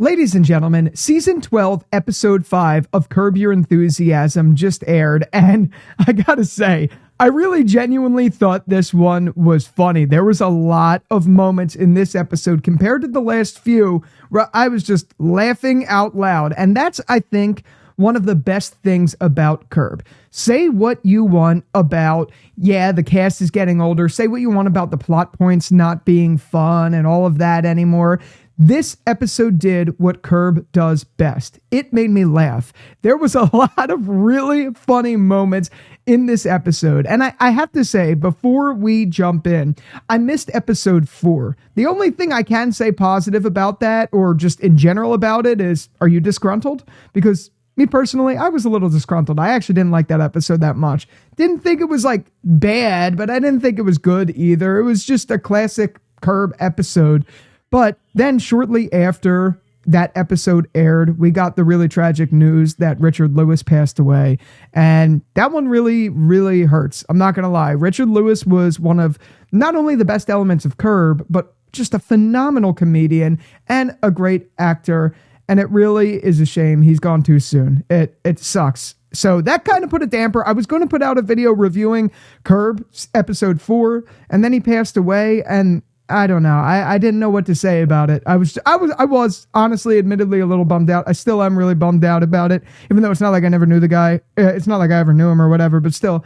Ladies and gentlemen, season 12, episode 5 of Curb Your Enthusiasm just aired, and I gotta say, I really genuinely thought this one was funny. There was a lot of moments in this episode compared to the last few where I was just laughing out loud, and that's, I think, one of the best things about Curb. Say what you want about, the cast is getting older. Say what you want about the plot points not being fun and all of that anymore. This episode did what Curb does best. It made me laugh. There was a lot of really funny moments in this episode. And I have to say, before we jump in, I missed episode 4. The only thing I can say positive about that, or just in general about it, is, are you disgruntled? Because me personally, I was a little disgruntled. I actually didn't like that episode that much. Didn't think it was like bad, but I didn't think it was good either. It was just a classic Curb episode. But then shortly after that episode aired, we got the really tragic news that Richard Lewis passed away. And that one really, really hurts. I'm not going to lie. Richard Lewis was one of not only the best elements of Curb, but just a phenomenal comedian and a great actor. And it really is a shame he's gone too soon. It sucks. So that kind of put a damper. I was going to put out a video reviewing Curb episode 4, and then he passed away, and I don't know. I didn't know what to say about it. I was honestly, admittedly, a little bummed out. I still am really bummed out about it, even though it's not like I never knew the guy. It's not like I ever knew him or whatever, but still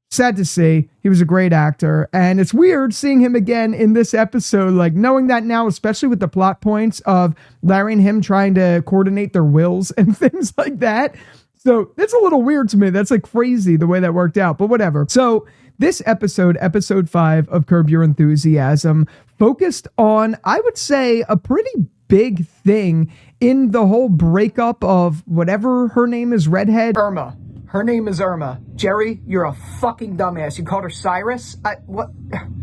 sad to see. He was a great actor, and it's weird seeing him again in this episode, like knowing that now, especially with the plot points of Larry and him trying to coordinate their wills and things like that. So it's a little weird to me. That's like crazy the way that worked out, but whatever. So this episode, episode 5 of Curb Your Enthusiasm, focused on, I would say, a pretty big thing in the whole breakup of whatever her name is, redhead. Irma. Her name is Irma. Jerry, you're a fucking dumbass. You called her Cyrus? What?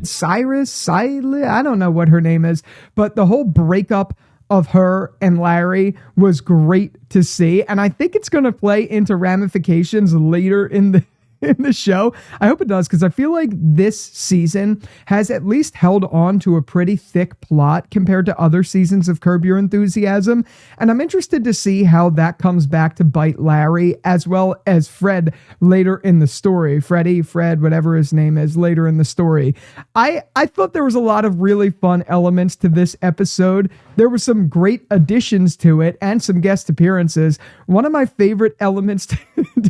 Cyrus? Silent? I don't know what her name is, but the whole breakup of her and Larry was great to see. And I think it's going to play into ramifications later in the show. I hope it does, because I feel like this season has at least held on to a pretty thick plot compared to other seasons of Curb Your Enthusiasm. And I'm interested to see how that comes back to bite Larry as well as Fred later in the story. Fred, whatever his name is, later in the story. I thought there was a lot of really fun elements to this episode. There were some great additions to it and some guest appearances. One of my favorite elements to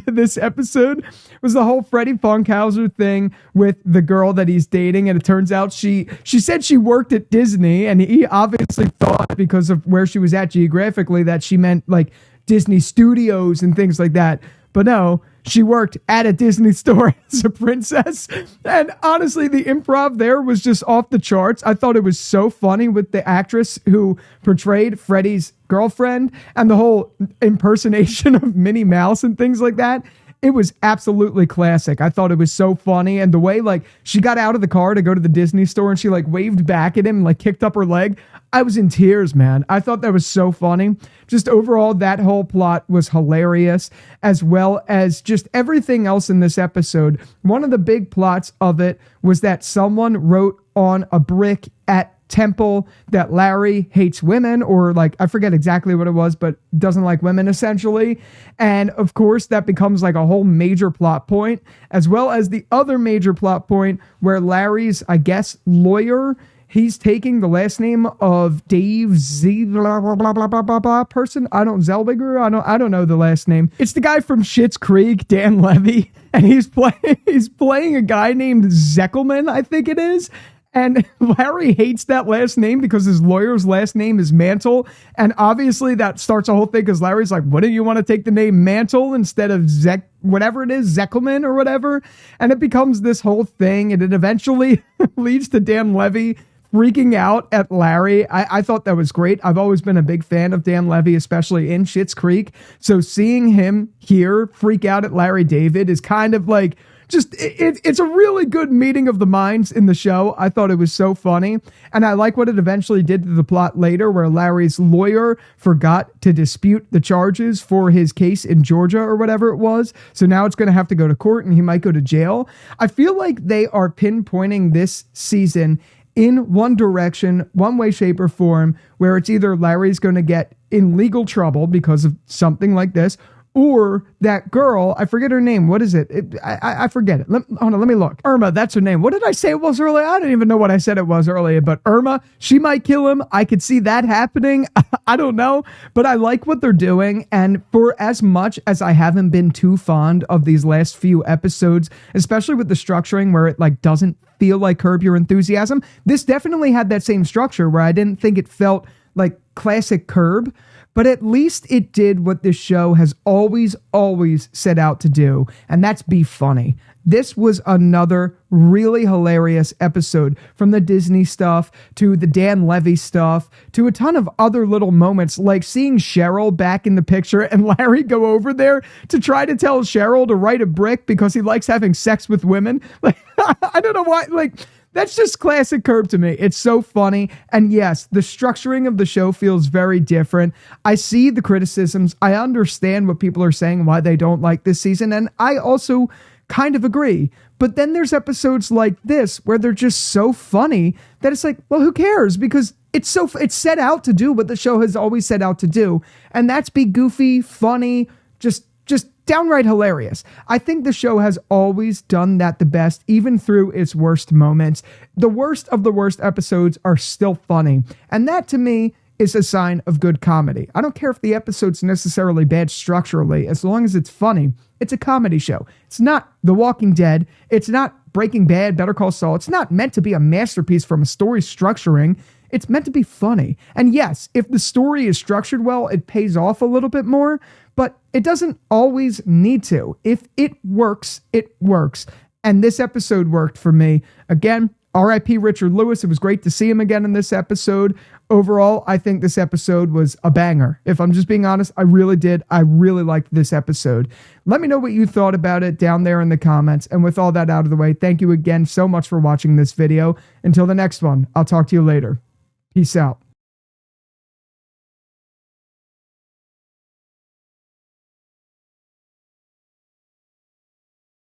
this episode was the whole Freddie Funkhauser thing with the girl that he's dating, and it turns out she said she worked at Disney, and he obviously thought, because of where she was at geographically, that she meant like Disney Studios and things like that. But no, she worked at a Disney store as a princess. And honestly, the improv there was just off the charts. I thought it was so funny with the actress who portrayed Freddie's girlfriend and the whole impersonation of Minnie Mouse and things like that. It was absolutely classic. I thought it was so funny. And the way, like, she got out of the car to go to the Disney store and she, like, waved back at him and, like, kicked up her leg. I was in tears, man. I thought that was so funny. Just overall, that whole plot was hilarious, as well as just everything else in this episode. One of the big plots of it was that someone wrote on a brick at Temple that Larry hates women, or like, I forget exactly what it was, but doesn't like women essentially. And of course that becomes like a whole major plot point, as well as the other major plot point where Larry's, I guess, lawyer, he's taking the last name of Dave Z blah, blah, blah, blah, blah, blah, person. I don't know the last name. It's the guy from Schitt's Creek, Dan Levy, and he's playing a guy named Zeckelman, I think it is. And Larry hates that last name because his lawyer's last name is Mantle. And obviously that starts a whole thing because Larry's like, wouldn't you want to take the name Mantle instead of whatever it is, Zeckelman or whatever? And it becomes this whole thing. And it eventually leads to Dan Levy freaking out at Larry. I thought that was great. I've always been a big fan of Dan Levy, especially in Schitt's Creek. So seeing him here freak out at Larry David is kind of like, it's a really good meeting of the minds in the show. I thought it was so funny. And I like what it eventually did to the plot later, where Larry's lawyer forgot to dispute the charges for his case in Georgia or whatever it was. So now it's going to have to go to court and he might go to jail. I feel like they are pinpointing this season in one direction, one way, shape, or form, where it's either Larry's going to get in legal trouble because of something like this, or that girl, I forget her name. What is it? I forget it. Hold on, let me look. Irma, that's her name. What did I say it was earlier? I don't even know what I said it was earlier, but Irma, she might kill him. I could see that happening. I don't know, but I like what they're doing. And for as much as I haven't been too fond of these last few episodes, especially with the structuring where it like doesn't feel like Curb Your Enthusiasm, this definitely had that same structure where I didn't think it felt like classic Curb. But at least it did what this show has always set out to do, and that's be funny. This was another really hilarious episode, from the Disney stuff to the Dan Levy stuff to a ton of other little moments, like seeing Cheryl back in the picture and Larry go over there to try to tell Cheryl to write a brick because he likes having sex with women. Like, I don't know why, like... That's just classic Curb to me. It's so funny. And yes, the structuring of the show feels very different. I see the criticisms. I understand what people are saying, why they don't like this season. And I also kind of agree. But then there's episodes like this where they're just so funny that it's like, well, who cares? Because it's set out to do what the show has always set out to do. And that's be goofy, funny, just downright hilarious. I think the show has always done that the best, even through its worst moments. The worst of the worst episodes are still funny. And that, to me, is a sign of good comedy. I don't care if the episode's necessarily bad structurally, as long as it's funny. It's a comedy show. It's not The Walking Dead. It's not Breaking Bad, Better Call Saul. It's not meant to be a masterpiece from a story structuring. It's meant to be funny. And yes, if the story is structured well, it pays off a little bit more, but it doesn't always need to. If it works, it works. And this episode worked for me. Again, R.I.P. Richard Lewis. It was great to see him again in this episode. Overall, I think this episode was a banger. If I'm just being honest, I really did. I really liked this episode. Let me know what you thought about it down there in the comments. And with all that out of the way, thank you again so much for watching this video. Until the next one, I'll talk to you later. Peace out.